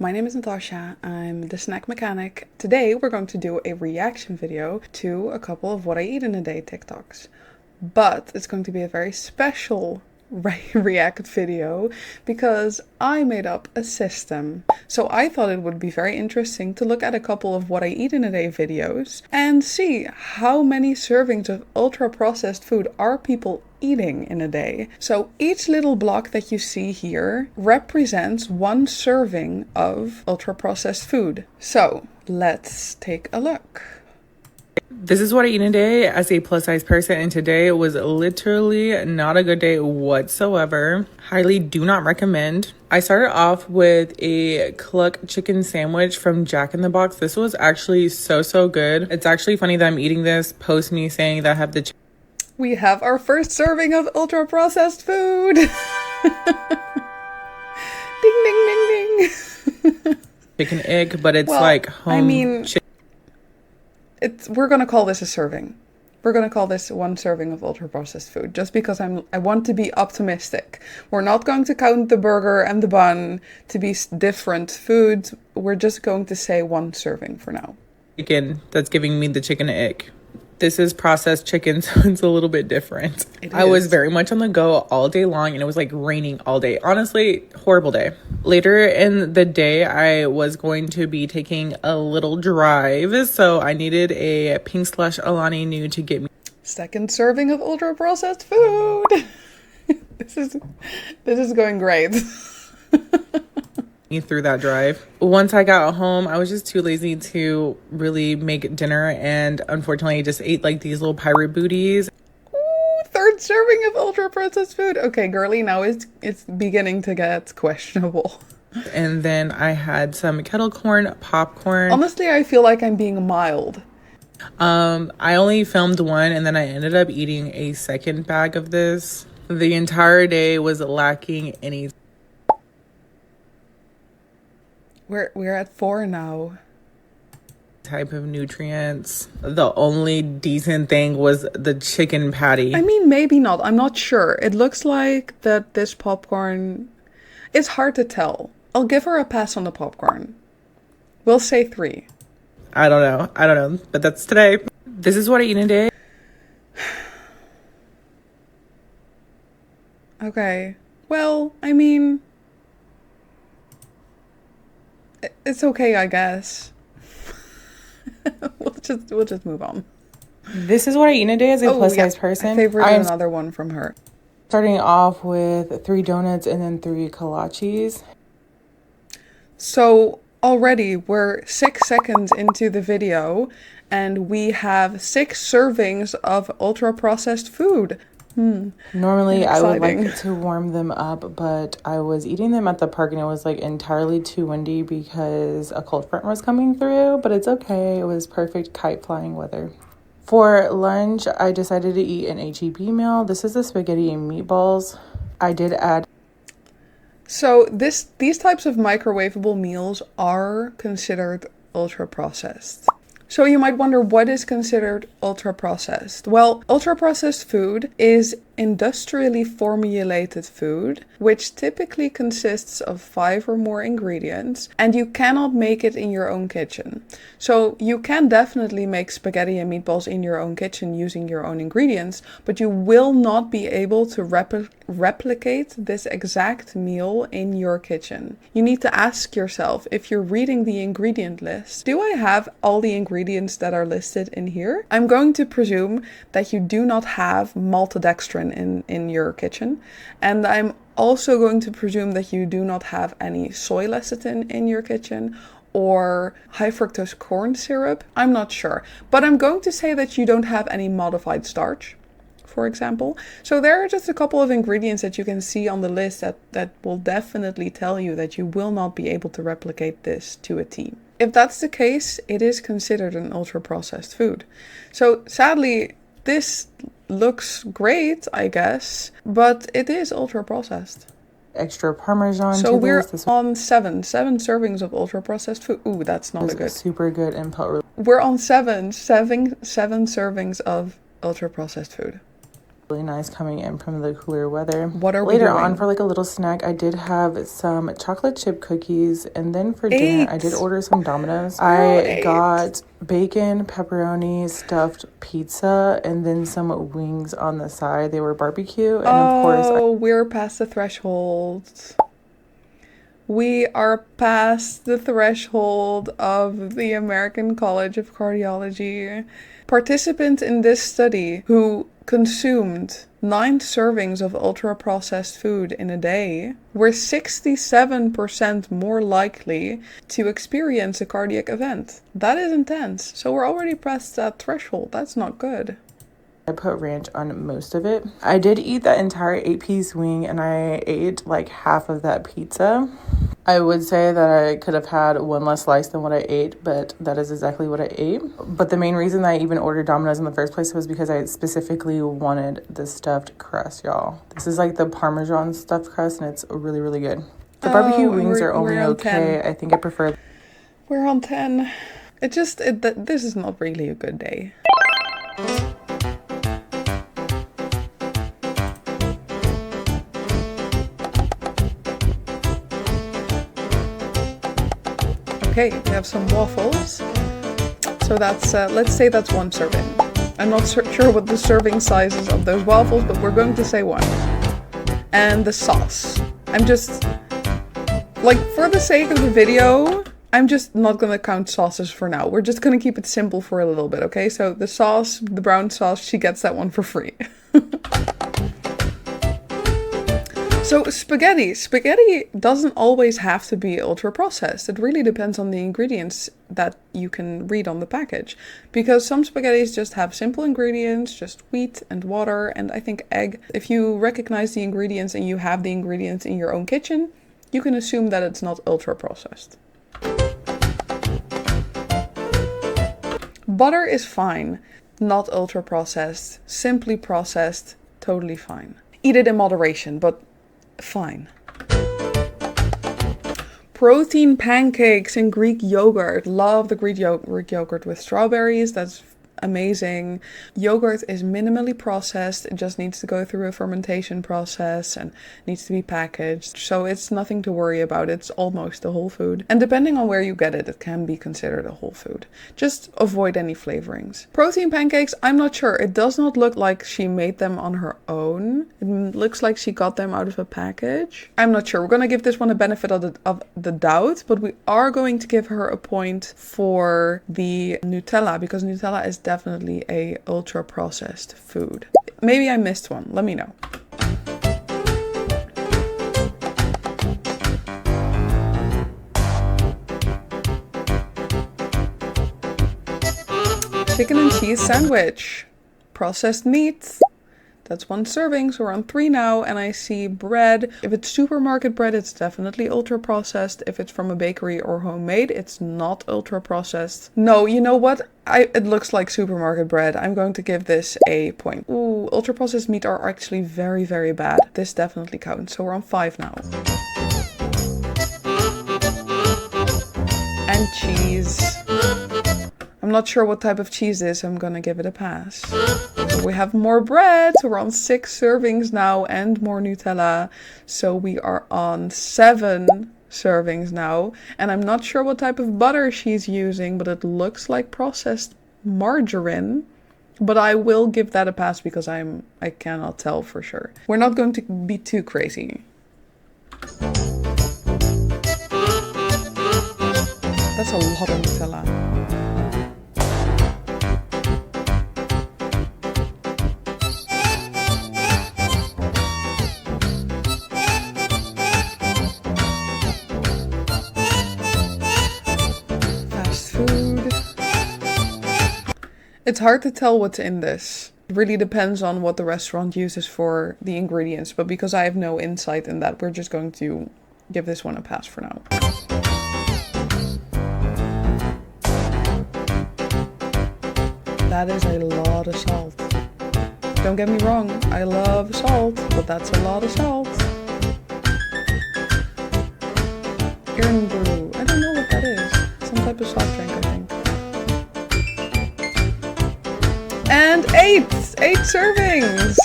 My name is Natasha, I'm the snack mechanic. Today we're going to do a reaction video to a couple of what I eat in a day TikToks. But it's going to be a very special react video because I made up a system. So I thought it would be very interesting to look at a couple of what I eat in a day videos and see how many servings of ultra processed food are people eating in a day. So each little block that you see here represents one serving of ultra processed food. So let's take a look. This is what I eat in a day as a plus size person, and today was literally not a good day whatsoever. Highly do not recommend. I started off with a cluck chicken sandwich from Jack in the Box. This was actually so good. It's actually funny that I'm eating this post me saying that I have the We have our first serving of ultra processed food. Ding ding ding ding. chicken egg, but it's like home we're gonna call this a serving. We're gonna call this one serving of ultra processed food, just because I want to be optimistic. We're not going to count the burger and the bun to be different foods. We're just going to say one serving for now. chicken that's giving me the chicken egg. This is processed chicken, so it's a little bit different. I was very much on the go all day long, and it was like raining all day. Honestly, horrible day. Later in the day, I was going to be taking a little drive, so I needed a pink slush Alani Nu to get me. Second serving of ultra processed food. This is going great. Through that drive. Once I got home, I was just too lazy to really make dinner, and unfortunately I just ate like these little pirate booties. Ooh, third serving of ultra processed food. Okay, girly, now it's beginning to get questionable. And then I had some kettle corn popcorn. Honestly, I feel like I'm being mild. I only filmed one, and then I ended up eating a second bag of this. The entire day was lacking any. We're at 4 now. Type of nutrients. The only decent thing was the chicken patty. I mean, maybe not. I'm not sure. It looks like that this popcorn... It's hard to tell. I'll give her a pass on the popcorn. We'll say 3. I don't know. But that's today. This is what I eat in a day. Okay. Well, I mean... It's okay, I guess. We'll just move on. This is what I eat in a day as a plus size person. I favorited another one from her. Starting off with 3 donuts and then 3 kolaches. So already we're 6 seconds into the video and we have 6 servings of ultra processed food. Normally I would like to warm them up, but I was eating them at the park and it was like entirely too windy because a cold front was coming through, but it's okay. It was perfect kite flying weather. For lunch, I decided to eat an HEB meal. This is the spaghetti and meatballs. I did add. So these types of microwavable meals are considered ultra processed. So you might wonder, what is considered ultra-processed? Well, ultra-processed food is industrially formulated food, which typically consists of 5 or more ingredients, and you cannot make it in your own kitchen. So you can definitely make spaghetti and meatballs in your own kitchen using your own ingredients, but you will not be able to replicate this exact meal in your kitchen. You need to ask yourself, if you're reading the ingredient list, do I have all the ingredients that are listed in here? I'm going to presume that you do not have maltodextrin in your kitchen, and I'm also going to presume that you do not have any soy lecithin in your kitchen or high fructose corn syrup. I'm not sure, but I'm going to say that you don't have any modified starch, for example. So there are just a couple of ingredients that you can see on the list that will definitely tell you that you will not be able to replicate this to a T. If that's the case, it is considered an ultra-processed food. So sadly, this looks great, I guess, but it is ultra-processed. Extra Parmesan. So we're on 7 servings of ultra-processed food. Ooh, that's not a good. Super good input. We're on seven servings of ultra-processed food. Really nice coming in from the cooler weather. What are we Later doing? on, for like a little snack, I did have some chocolate chip cookies, and then for dinner I did order some Domino's. I got bacon, pepperoni, stuffed pizza, and then some wings on the side. They were barbecue, and of course we're past the threshold. We are past the threshold of the American College of Cardiology. Participants in this study who consumed 9 servings of ultra-processed food in a day were 67% more likely to experience a cardiac event. That is intense. So we're already past that threshold. That's not good. I put ranch on most of it. I did eat that entire 8-piece wing, and I ate like half of that pizza. I would say that I could have had one less slice than what I ate, but that is exactly what I ate. But the main reason that I even ordered Domino's in the first place was because I specifically wanted the stuffed crust, y'all. This is like the Parmesan stuffed crust, and it's really, really good. The barbecue wings are only okay. 10. I think I prefer... We're on 10. This is not really a good day. Okay, we have some waffles. So that's, let's say that's 1 serving. I'm not sure what the serving size is of those waffles, but we're going to say 1. And the sauce. I'm just, like, for the sake of the video, I'm just not gonna count sauces for now. We're just gonna keep it simple for a little bit, okay? So the sauce, the brown sauce, she gets that one for free. So spaghetti. Spaghetti doesn't always have to be ultra processed. It really depends on the ingredients that you can read on the package. Because some spaghettis just have simple ingredients, just wheat and water and I think egg. If you recognize the ingredients and you have the ingredients in your own kitchen, you can assume that it's not ultra processed. Butter is fine, not ultra processed, simply processed, totally fine. Eat it in moderation, but fine. Protein pancakes and Greek yogurt. Love the Greek yogurt with strawberries. That's amazing. Yogurt is minimally processed. It just needs to go through a fermentation process and needs to be packaged. So it's nothing to worry about. It's almost a whole food. And depending on where you get it, it can be considered a whole food. Just avoid any flavorings. Protein pancakes, I'm not sure. It does not look like she made them on her own. It looks like she got them out of a package. I'm not sure. We're going to give this one a benefit of the doubt, but we are going to give her a point for the Nutella because Nutella is definitely a ultra processed food. Maybe I missed one. Let me know. Chicken and cheese sandwich. Processed meat. That's 1 serving, so we're on 3 now, and I see bread. If it's supermarket bread, it's definitely ultra processed. If it's from a bakery or homemade, it's not ultra processed. No, you know what? It looks like supermarket bread. I'm going to give this a point. Ooh, ultra processed meat are actually very, very bad. This definitely counts, so we're on 5 now. And cheese. I'm not sure what type of cheese it is, so I'm gonna give it a pass. So we have more bread, so we're on 6 servings now, and more Nutella. So we are on 7 servings now. And I'm not sure what type of butter she's using, but it looks like processed margarine. But I will give that a pass because I cannot tell for sure. We're not going to be too crazy. That's a lot of Nutella. It's hard to tell what's in this. It really depends on what the restaurant uses for the ingredients, but because I have no insight in that, we're just going to give this one a pass for now. That is a lot of salt. Don't get me wrong, I love salt, but that's a lot of salt. Iron brew. I don't know what that is. Some type of soft drink, I think. And 8 servings.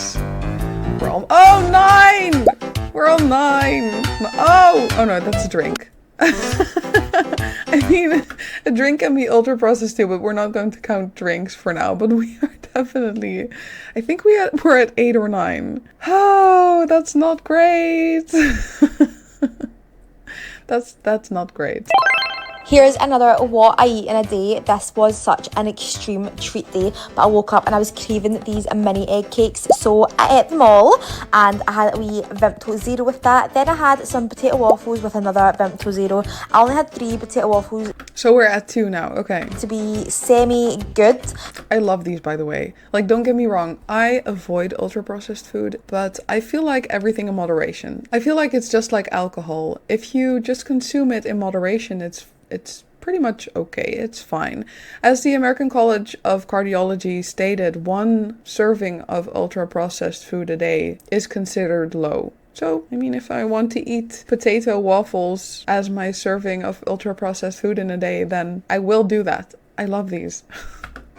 Oh, 9! We're on 9. Oh no, that's a drink. I mean, a drink can be ultra processed too, but we're not going to count drinks for now. But we are definitely, I think we're at 8 or 9. Oh, that's not great. That's not great. Here's another what I eat in a day. This was such an extreme treat day, but I woke up and I was craving these mini egg cakes, so I ate them all, and I had a wee Vimto Zero with that. Then I had some potato waffles with another Vimto Zero. I only had 3 potato waffles. So we're at 2 now, okay. To be semi-good. I love these, by the way. Like, don't get me wrong, I avoid ultra-processed food, but I feel like everything in moderation. I feel like it's just like alcohol. If you just consume it in moderation, it's pretty much okay. It's fine. As the American College of Cardiology stated, 1 serving of ultra-processed food a day is considered low. So, I mean, if I want to eat potato waffles as my serving of ultra-processed food in a day, then I will do that. I love these.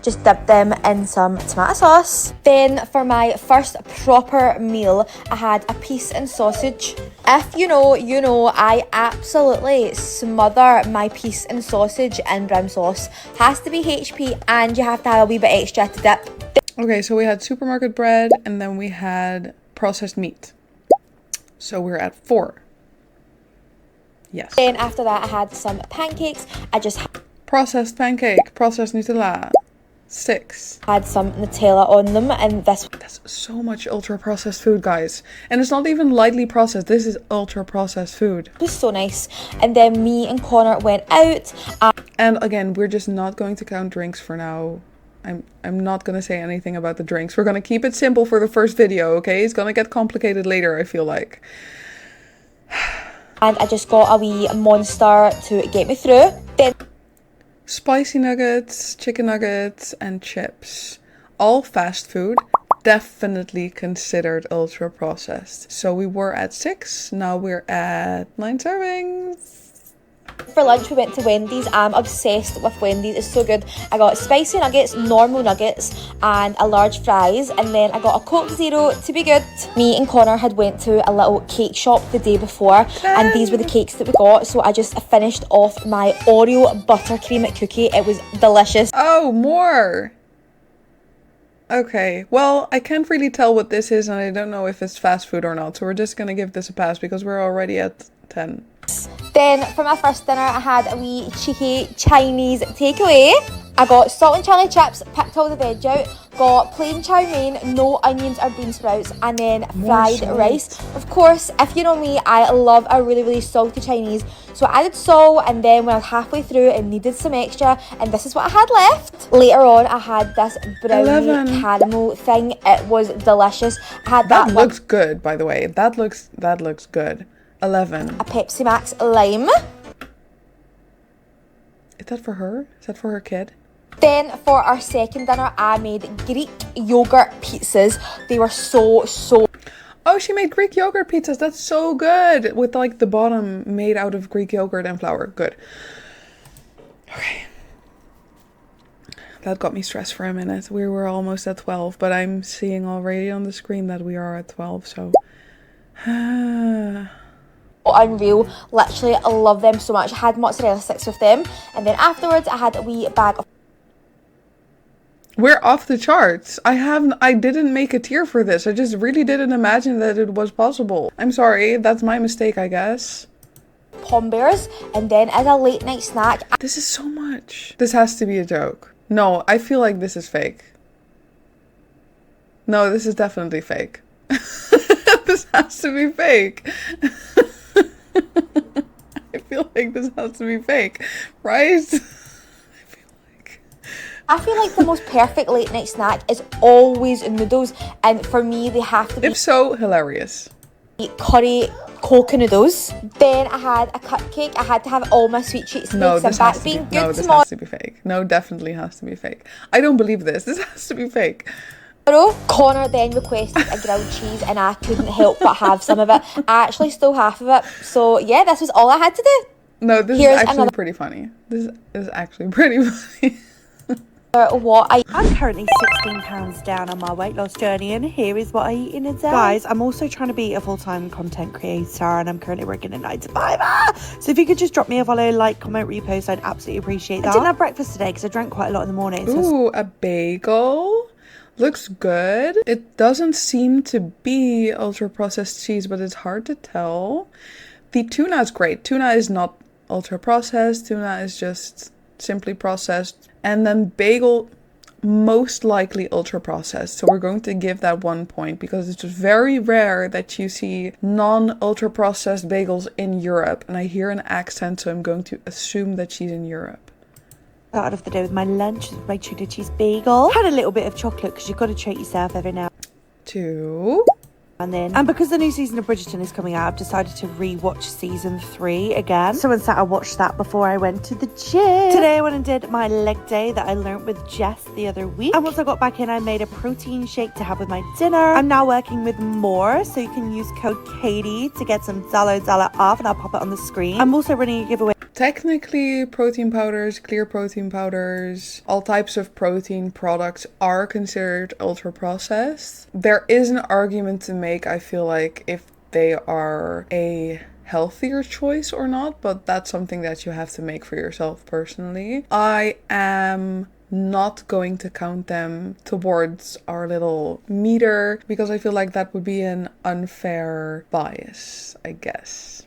Just dip them in some tomato sauce. Then for my first proper meal, I had a peas and sausage. If you know, you know, I absolutely smother my peas and sausage in brown sauce. Has to be HP, and you have to have a wee bit extra to dip. Okay, so we had supermarket bread, and then we had processed meat. So we're at 4. Yes. Then after that, I had some pancakes. I just Processed pancake, processed Nutella. 6. had some Nutella on them, and that's So much ultra processed food, guys. And it's not even lightly processed. This is ultra processed food. was so nice. And then me and Connor went out. And again, we're just not going to count drinks for now. I'm not going to say anything about the drinks. We're going to keep it simple for the first video, okay? It's going to get complicated later, I feel like. And I just got a wee Monster to get me through. Then Spicy nuggets, chicken nuggets, and chips. All fast food. Definitely considered ultra processed. So we were at 6. Now we're at 9 servings. for lunch we went to Wendy's. I'm obsessed with Wendy's. It's so good. I got spicy nuggets, normal nuggets, and a large fries, and then I got a Coke Zero to be good. Me and Connor had went to a little cake shop the day before, and these were the cakes that we got. So I just finished off my Oreo buttercream cookie. It was delicious. Oh, more! Okay, well, I can't really tell what this is, and I don't know if it's fast food or not, so we're just gonna give this a pass because we're already at 10. Then for my first dinner, I had a wee cheeky Chinese takeaway. I got salt and chili chips, picked all the veg out, got plain chow mein, no onions or bean sprouts, and then fried rice. Of course, if you know me, I love a really, really salty Chinese. So I added salt, and then when I was halfway through, it needed some extra, and this is what I had left. Later on, I had this brownie caramel thing. It was delicious. I had that looks good, by the way. That looks good. 11. A Pepsi Max lime. Is that for her? Is that for her kid? Then for our second dinner, I made Greek yogurt pizzas. They were so Oh, she made Greek yogurt pizzas. That's so good. With like the bottom made out of Greek yogurt and flour. Good. Okay. That got me stressed for a minute. We were almost at 12, but I'm seeing already on the screen that we are at 12, so... unreal. Literally, I love them so much. I had mozzarella sticks with them, and then afterwards I had a wee bag of... We're off the charts. I didn't make a tier for this. I just really didn't imagine that it was possible. I'm sorry, that's my mistake, I guess. Pom Bears, and then as a late night snack... This is so much. This has to be a joke. No, I feel like this is fake. No, this is definitely fake. This has to be fake. I feel like this has to be fake, right? I feel like the most perfect late night snack is always noodles, and for me they have to be... If so, hilarious. Curry Coke noodles. Then I had a cupcake. I had to have all my sweet treats No, this back being good no, this has to be fake. No, definitely has to be fake. I don't believe this. This has to be fake. Connor then requested a grilled cheese, and I couldn't help but have some of it. I actually stole half of it. So yeah, this was all I had to do. No, this is actually pretty funny. This is actually pretty funny. What I'm currently £16 down on my weight loss journey, and here is what I eat in a day. Guys, I'm also trying to be a full-time content creator, and I'm currently working a 9 to 5. So if you could just drop me a follow, like, comment, repost, I'd absolutely appreciate that. I didn't have breakfast today because I drank quite a lot in the morning. Ooh, a bagel. Looks good. It doesn't seem to be ultra-processed cheese, but it's hard to tell. The tuna is great. Tuna is not ultra-processed. Tuna is just simply processed. And then bagel, most likely ultra-processed. So we're going to give that 1 point because it's very rare that you see non-ultra-processed bagels in Europe. And I hear an accent, so I'm going to assume that she's in Europe. Started off the day with my lunch with my cheddar cheese bagel. Had a little bit of chocolate because you've got to treat yourself every now 2. and because the new season of Bridgerton is coming out, I've decided to re-watch season 3 again. So instead I watched that before I went to the gym. Today I went and did my leg day that I learned with Jess the other week. And once I got back in, I made a protein shake to have with my dinner. I'm now working with More, so you can use code Katie to get some $1 off, and I'll pop it on the screen. I'm also running a giveaway. Technically, protein powders, clear protein powders, all types of protein products are considered ultra-processed. There is an argument to make, I feel like, if they are a healthier choice or not, but that's something that you have to make for yourself personally. I am not going to count them towards our little meter because I feel like that would be an unfair bias, I guess.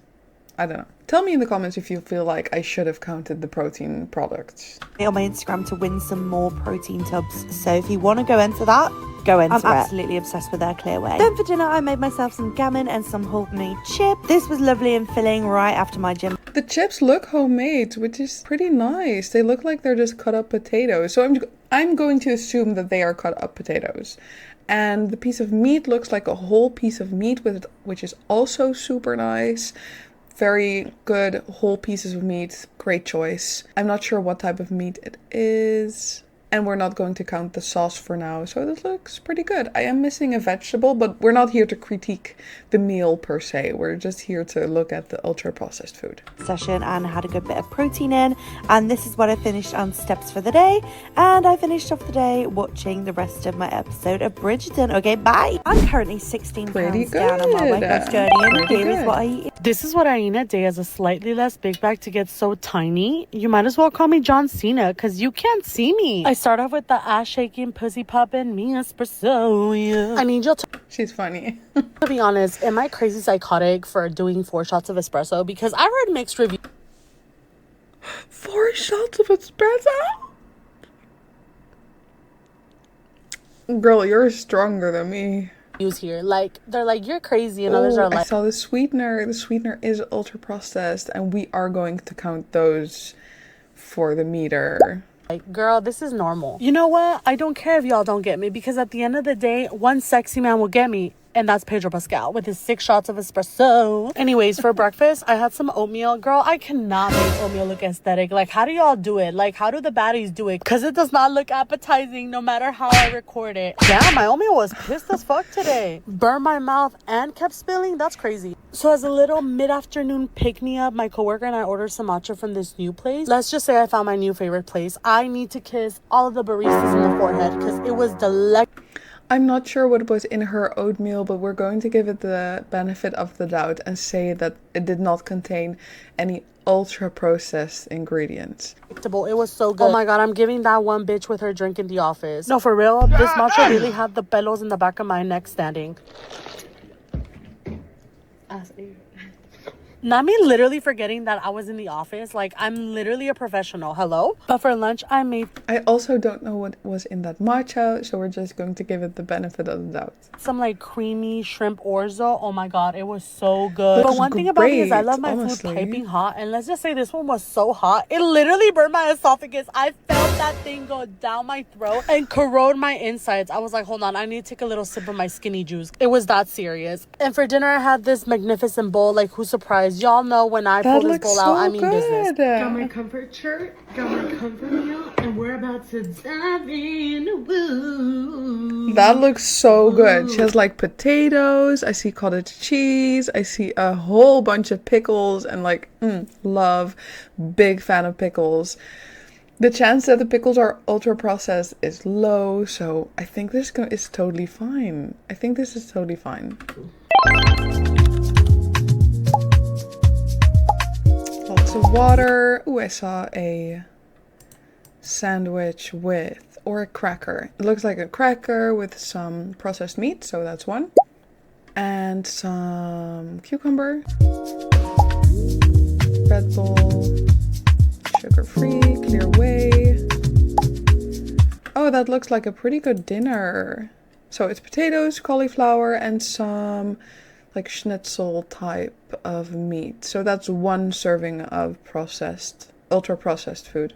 I don't know. Tell me in the comments if you feel like I should have counted the protein products. On my Instagram to win some more protein tubs. So if you want to go into that, go into it. I'm absolutely obsessed with their clear whey. Then for dinner, I made myself some gammon and some homemade chip. This was lovely and filling right after my gym. The chips look homemade, which is pretty nice. They look like they're just cut up potatoes. So I'm going to assume that they are cut up potatoes. And the piece of meat looks like a whole piece of meat, which is also super nice. Very good whole pieces of meat. Great choice. I'm not sure what type of meat it is. And we're not going to count the sauce for now. So this looks pretty good. I am missing a vegetable, but we're not here to critique the meal per se. We're just here to look at the ultra-processed food. Session and had a good bit of protein in. And this is what I finished on steps for the day. And I finished off the day watching the rest of my episode of Bridgerton. Okay, bye. I'm currently 16 pounds down on my weight loss journey. And here is what I eat. This is what I eat a day as a slightly less big bag to get so tiny. You might as well call me John Cena because you can't see me. I start off with the ass shaking, pussy popping, me espresso. Yeah. I need you to. She's funny. To be honest, am I crazy psychotic for doing 4 shots of espresso? Because I heard mixed reviews. 4 shots of espresso? Girl, you're stronger than me. Here, like they're like you're crazy, and others are like. I saw the sweetener. The sweetener is ultra processed, and we are going to count those for the meter. Like, girl, this is normal. You know what? I don't care if y'all don't get me because at the end of the day, one sexy man will get me. And that's Pedro Pascal with his 6 shots of espresso. Anyways, for breakfast, I had some oatmeal. Girl, I cannot make oatmeal look aesthetic. Like, how do y'all do it? Like, how do the baddies do it? Because it does not look appetizing no matter how I record it. Damn, my oatmeal was pissed as fuck today. Burned my mouth and kept spilling? That's crazy. So as a little mid-afternoon pick-me-up, my coworker and I ordered some matcha from this new place. Let's just say I found my new favorite place. I need to kiss all of the baristas in the forehead because it was delectable. I'm not sure what was in her oatmeal, but we're going to give it the benefit of the doubt and say that it did not contain any ultra-processed ingredients. It was so good. Oh my god, I'm giving that one bitch with her drink in the office. No, for real, this matcha really had the pelos in the back of my neck standing. Not me literally forgetting that I was in the office. Like, I'm literally a professional. Hello? But for lunch, I made... I also don't know what was in that matcha, so we're just going to give it the benefit of the doubt. Some, like, creamy shrimp orzo. Oh, my God. It was so good. But one thing about me is I love my food piping hot. And let's just say this one was so hot. It literally burned my esophagus. I felt that thing go down my throat and corrode my insides. I was like, hold on. I need to take a little sip of my skinny juice. It was that serious. And for dinner, I had this magnificent bowl. Like, who's surprised? Y'all know when I pull this bowl out, I mean business. Got my comfort shirt, got my comfort meal, and we're about to dive in. Woo. That looks so good. She has like potatoes. I see cottage cheese. I see a whole bunch of pickles and like, love. Big fan of pickles. The chance that the pickles are ultra processed is low, so I think this is totally fine. I think this is totally fine. Lots of water. Ooh, I saw a sandwich with, or a cracker. It looks like a cracker with some processed meat, so that's one. And some cucumber. Red Bull. Sugar-free, clear whey. Oh, that looks like a pretty good dinner. So it's potatoes, cauliflower, and some like schnitzel type of meat. So that's one serving of processed, ultra-processed food.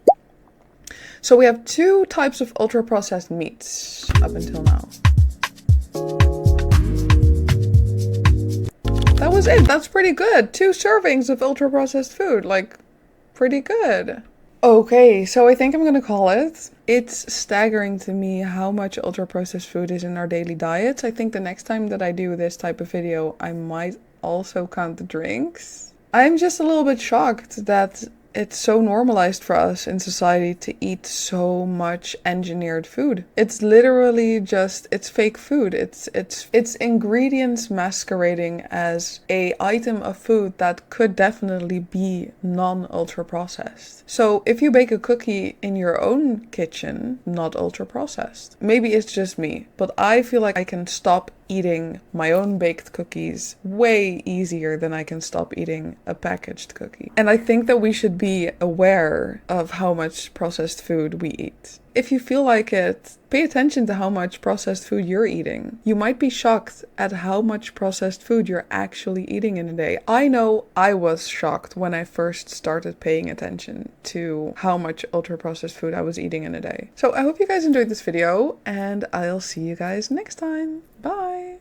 So we have 2 types of ultra-processed meats up until now. That was it. That's pretty good. 2 servings of ultra-processed food. Like, pretty good. Okay, so I think I'm gonna call it. It's staggering to me how much ultra-processed food is in our daily diets. I think the next time that I do this type of video, I might also count the drinks. I'm just a little bit shocked that it's so normalized for us in society to eat so much engineered food. It's literally just, it's fake food. It's ingredients masquerading as a item of food that could definitely be non-ultra processed. So if you bake a cookie in your own kitchen, not ultra processed. Maybe it's just me, but I feel like I can stop eating my own baked cookies way easier than I can stop eating a packaged cookie. And I think that we should be aware of how much processed food we eat. If you feel like it, pay attention to how much processed food you're eating. You might be shocked at how much processed food you're actually eating in a day. I know I was shocked when I first started paying attention to how much ultra processed food I was eating in a day. So I hope you guys enjoyed this video, and I'll see you guys next time. Bye!